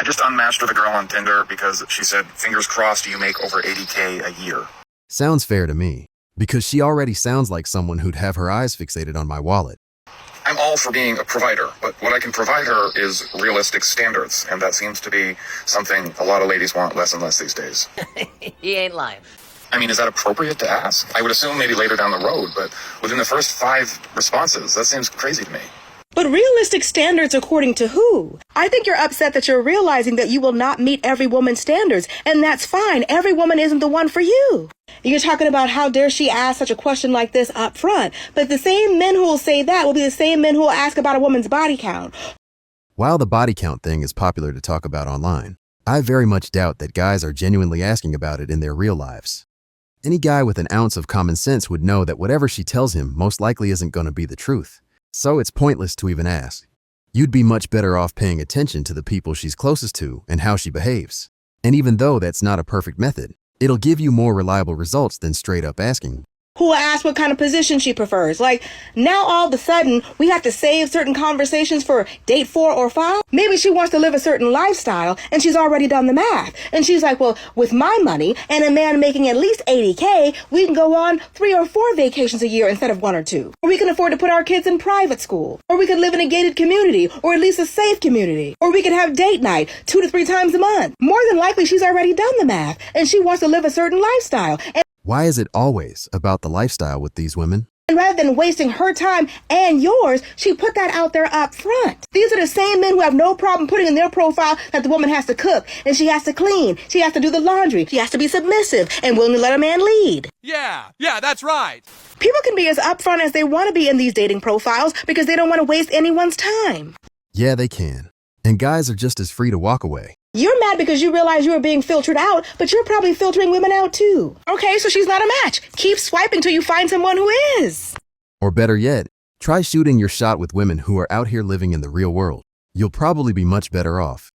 just unmatched with a girl on Tinder because she said, fingers crossed you make over 80K a year. Sounds fair to me, because she already sounds like someone who'd have her eyes fixated on my wallet. I'm all for being a provider, but what I can provide her is realistic standards, and that seems to be something a lot of ladies want less and less these days. He ain't lying. I mean, is that appropriate to ask? I would assume maybe later down the road, but within the first 5 responses, that seems crazy to me. But realistic standards according to who? I think you're upset that you're realizing that you will not meet every woman's standards, and that's fine. Every woman isn't the one for you. You're talking about how dare she ask such a question like this up front, but the same men who will say that will be the same men who will ask about a woman's body count. While the body count thing is popular to talk about online, I very much doubt that guys are genuinely asking about it in their real lives. Any guy with an ounce of common sense would know that whatever she tells him most likely isn't going to be the truth. So it's pointless to even ask. You'd be much better off paying attention to the people she's closest to and how she behaves. And even though that's not a perfect method, it'll give you more reliable results than straight up asking. Who will ask what kind of position she prefers. Like, now all of a sudden, we have to save certain conversations for date 4 or 5. Maybe she wants to live a certain lifestyle, and she's already done the math. And she's like, well, with my money and a man making at least 80K, we can go on 3 or 4 vacations a year instead of 1 or 2. Or we can afford to put our kids in private school. Or we could live in a gated community, or at least a safe community. Or we could have date night 2 to 3 times a month. More than likely, she's already done the math, and she wants to live a certain lifestyle. Why is it always about the lifestyle with these women? And rather than wasting her time and yours, she put that out there up front. These are the same men who have no problem putting in their profile that the woman has to cook, and she has to clean, she has to do the laundry, she has to be submissive and willing to let a man lead. Yeah, that's right. People can be as upfront as they want to be in these dating profiles because they don't want to waste anyone's time. Yeah, they can. And guys are just as free to walk away. You're mad because you realize you are being filtered out, but you're probably filtering women out too. Okay, so she's not a match. Keep swiping till you find someone who is. Or better yet, try shooting your shot with women who are out here living in the real world. You'll probably be much better off.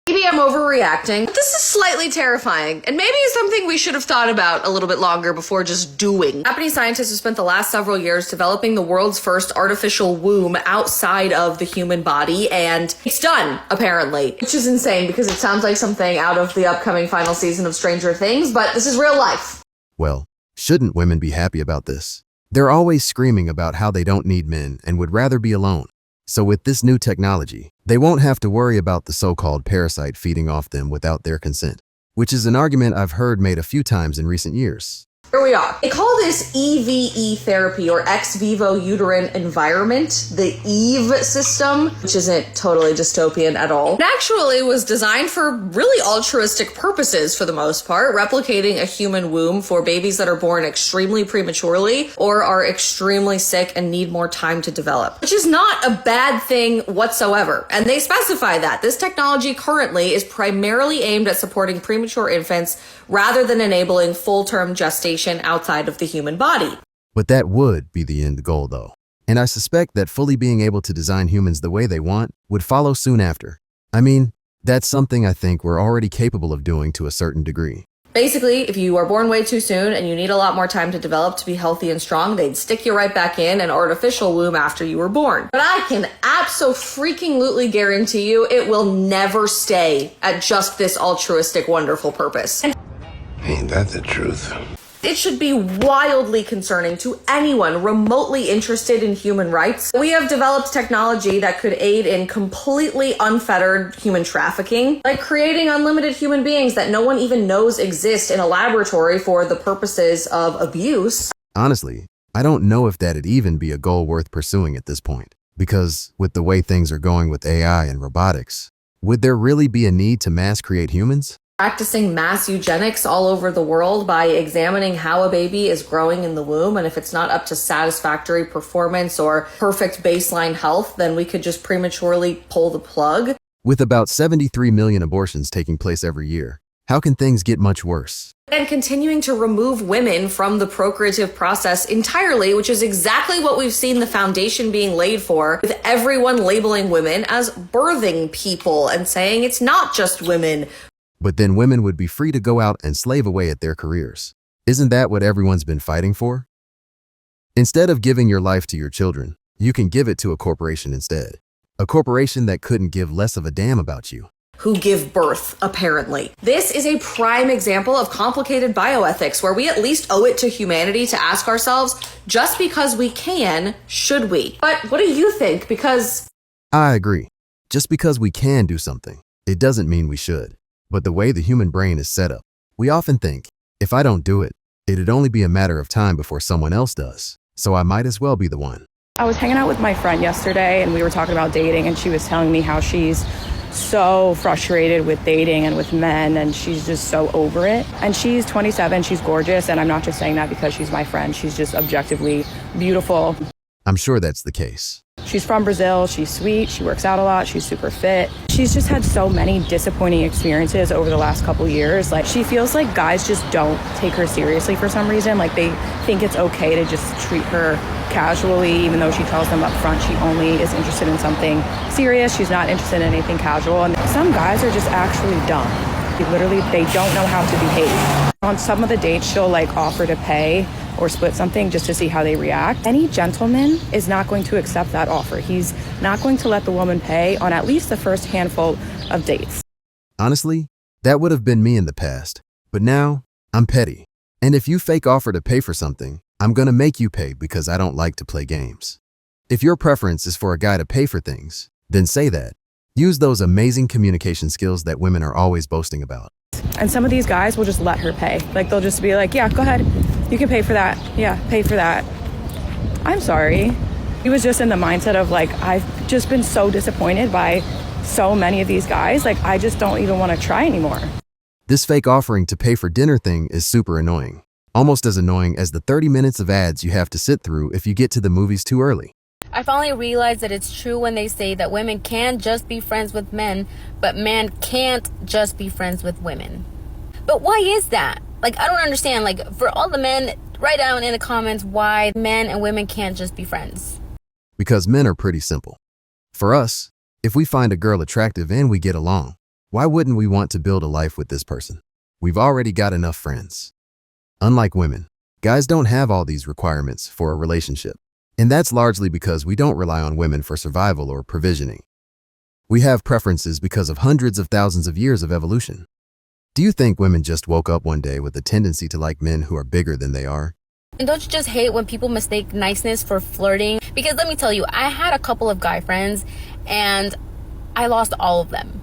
Maybe I'm overreacting. This is slightly terrifying, and maybe something we should have thought about a little bit longer before just doing. Japanese scientists have spent the last several years developing the world's first artificial womb outside of the human body, and it's done, apparently. Which is insane because it sounds like something out of the upcoming final season of Stranger Things, but this is real life. Well, shouldn't women be happy about this? They're always screaming about how they don't need men and would rather be alone. So with this new technology, they won't have to worry about the so-called parasite feeding off them without their consent, which is an argument I've heard made a few times in recent years. Here we are. They call this EVE therapy, or ex vivo uterine environment, the EVE system, which isn't totally dystopian at all. It actually was designed for really altruistic purposes for the most part, replicating a human womb for babies that are born extremely prematurely or are extremely sick and need more time to develop, which is not a bad thing whatsoever. And they specify that this technology currently is primarily aimed at supporting premature infants rather than enabling full-term gestation outside of the human body. But that would be the end goal, though. And I suspect that fully being able to design humans the way they want would follow soon after. I mean, that's something I think we're already capable of doing to a certain degree. Basically, if you are born way too soon and you need a lot more time to develop to be healthy and strong, they'd stick you right back in an artificial womb after you were born. But I can abso-freaking-lutely guarantee you it will never stay at just this altruistic, wonderful purpose. Ain't that the truth? It should be wildly concerning to anyone remotely interested in human rights. We have developed technology that could aid in completely unfettered human trafficking, like creating unlimited human beings that no one even knows exist in a laboratory for the purposes of abuse. Honestly, I don't know if that'd even be a goal worth pursuing at this point, because with the way things are going with AI and robotics, would there really be a need to mass create humans? Practicing mass eugenics all over the world by examining how a baby is growing in the womb, and if it's not up to satisfactory performance or perfect baseline health, then we could just prematurely pull the plug. With about 73 million abortions taking place every year, how can things get much worse? And continuing to remove women from the procreative process entirely, which is exactly what we've seen the foundation being laid for, with everyone labeling women as birthing people and saying it's not just women. But then women would be free to go out and slave away at their careers. Isn't that what everyone's been fighting for? Instead of giving your life to your children, you can give it to a corporation instead. A corporation that couldn't give less of a damn about you. who give birth, apparently. This is a prime example of complicated bioethics where we at least owe it to humanity to ask ourselves, just because we can, should we? But what do you think? Because I agree. Just because we can do something, it doesn't mean we should. But the way the human brain is set up, we often think, if I don't do it, it'd only be a matter of time before someone else does. So I might as well be the one. I was hanging out with my friend yesterday and we were talking about dating, and she was telling me how she's so frustrated with dating and with men, and she's just so over it. And she's 27, she's gorgeous, and I'm not just saying that because she's my friend. She's just objectively beautiful. I'm sure that's the case. She's from Brazil, she's sweet, she works out a lot, she's super fit. She's just had so many disappointing experiences over the last couple years. Like, she feels like guys just don't take her seriously for some reason. Like, they think it's okay to just treat her casually, even though she tells them up front she only is interested in something serious. She's not interested in anything casual. And some guys are just actually dumb. They don't know how to behave. On some of the dates, she'll like offer to pay or split something just to see how they react. Any gentleman is not going to accept that offer. He's not going to let the woman pay on at least the first handful of dates. Honestly, that would have been me in the past. But now, I'm petty. And if you fake offer to pay for something, I'm gonna make you pay because I don't like to play games. If your preference is for a guy to pay for things, then say that. Use those amazing communication skills that women are always boasting about. And some of these guys will just let her pay. Like, they'll just be like, yeah, go ahead. You can pay for that. Yeah, pay for that. I'm sorry. He was just in the mindset of like, I've just been so disappointed by so many of these guys. Like, I just don't even want to try anymore. This fake offering to pay for dinner thing is super annoying. Almost as annoying as the 30 minutes of ads you have to sit through if you get to the movies too early. I finally realized that it's true when they say that women can just be friends with men, but men can't just be friends with women. But why is that? Like, I don't understand. Like, for all the men, write down in the comments why men and women can't just be friends. Because men are pretty simple. For us, if we find a girl attractive and we get along, why wouldn't we want to build a life with this person? We've already got enough friends. Unlike women, guys don't have all these requirements for a relationship. And that's largely because we don't rely on women for survival or provisioning. We have preferences because of hundreds of thousands of years of evolution. Do you think women just woke up one day with a tendency to like men who are bigger than they are? And don't you just hate when people mistake niceness for flirting? Because let me tell you, I had a couple of guy friends and I lost all of them.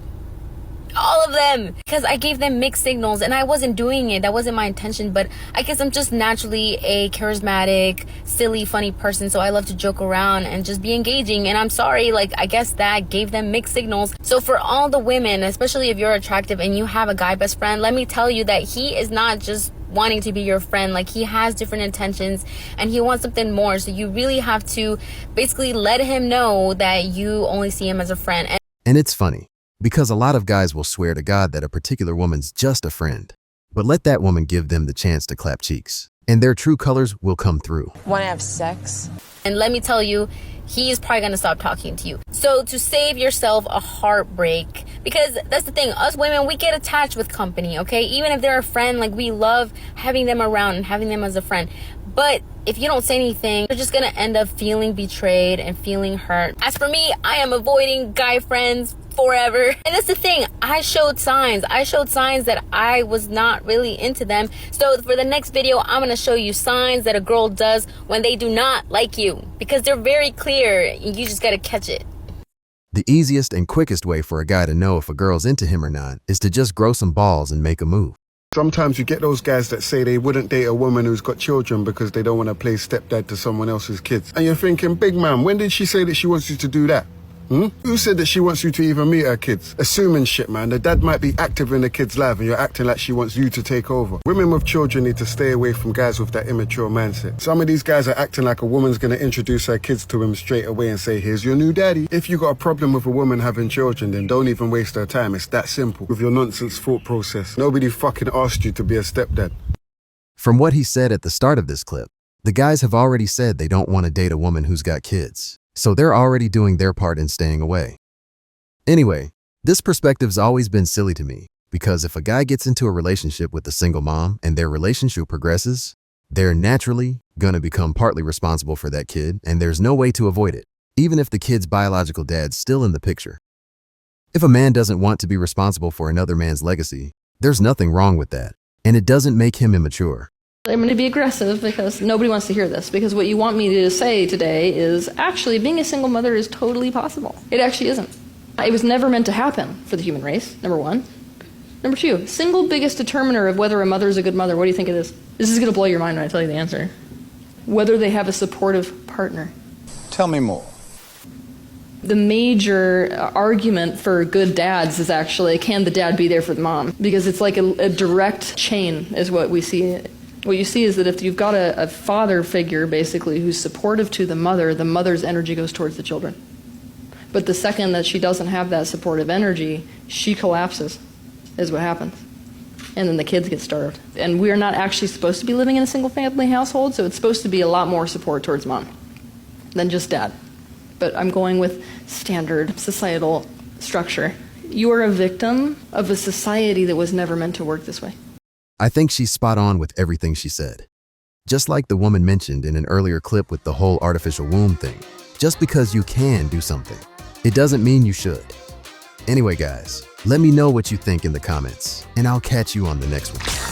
All of them, because I gave them mixed signals and I wasn't doing it. That wasn't my intention, but I guess I'm just naturally a charismatic, silly, funny person, so I love to joke around and just be engaging. And I'm sorry, like, I guess that gave them mixed signals. So for all the women, especially if you're attractive and you have a guy best friend, let me tell you that he is not just wanting to be your friend. Like, he has different intentions and he wants something more. So you really have to basically let him know that you only see him as a friend. And it's funny, because a lot of guys will swear to God that a particular woman's just a friend. But let that woman give them the chance to clap cheeks, and their true colors will come through. Want to have sex? And let me tell you, he is probably going to stop talking to you. So to save yourself a heartbreak, because that's the thing, us women, we get attached with company, okay? Even if they're a friend, like, we love having them around and having them as a friend. But if you don't say anything, you're just going to end up feeling betrayed and feeling hurt. As for me, I am avoiding guy friends forever. And that's the thing, I showed signs that I was not really into them. So for the next video, I'm going to show you signs that a girl does when they do not like you, because they're very clear. You just got to catch it. The easiest and quickest way for a guy to know if a girl's into him or not is to just grow some balls and make a move. Sometimes you get those guys that say they wouldn't date a woman who's got children because they don't want to play stepdad to someone else's kids. And you're thinking, big man, when did she say that she wants you to do that? Who said that she wants you to even meet her kids? Assuming shit, man. The dad might be active in the kid's life and you're acting like she wants you to take over. Women with children need to stay away from guys with that immature mindset. Some of these guys are acting like a woman's gonna introduce her kids to him straight away and say, here's your new daddy. If you got a problem with a woman having children, then don't even waste her time. It's that simple. With your nonsense thought process. Nobody fucking asked you to be a stepdad. From what he said at the start of this clip, the guys have already said they don't want to date a woman who's got kids. So they're already doing their part in staying away. Anyway, this perspective's always been silly to me, because if a guy gets into a relationship with a single mom and their relationship progresses, they're naturally gonna become partly responsible for that kid, and there's no way to avoid it, even if the kid's biological dad's still in the picture. If a man doesn't want to be responsible for another man's legacy, there's nothing wrong with that, and it doesn't make him immature. I'm going to be aggressive because nobody wants to hear this, because what you want me to say today is actually being a single mother is totally possible. It actually isn't. It was never meant to happen for the human race, number one. Number two, single biggest determiner of whether a mother is a good mother, what do you think it is? This is going to blow your mind when I tell you the answer. Whether they have a supportive partner. Tell me more. The major argument for good dads is actually, can the dad be there for the mom? Because it's like a direct chain is what we see. What you see is that if you've got a father figure, basically, who's supportive to the mother's energy goes towards the children. But the second that she doesn't have that supportive energy, she collapses, is what happens. And then the kids get starved. And we're not actually supposed to be living in a single-family household, so it's supposed to be a lot more support towards mom than just dad. But I'm going with standard societal structure. You are a victim of a society that was never meant to work this way. I think she's spot on with everything she said. Just like the woman mentioned in an earlier clip with the whole artificial womb thing. Just because you can do something, it doesn't mean you should. Anyway, guys, let me know what you think in the comments, and I'll catch you on the next one.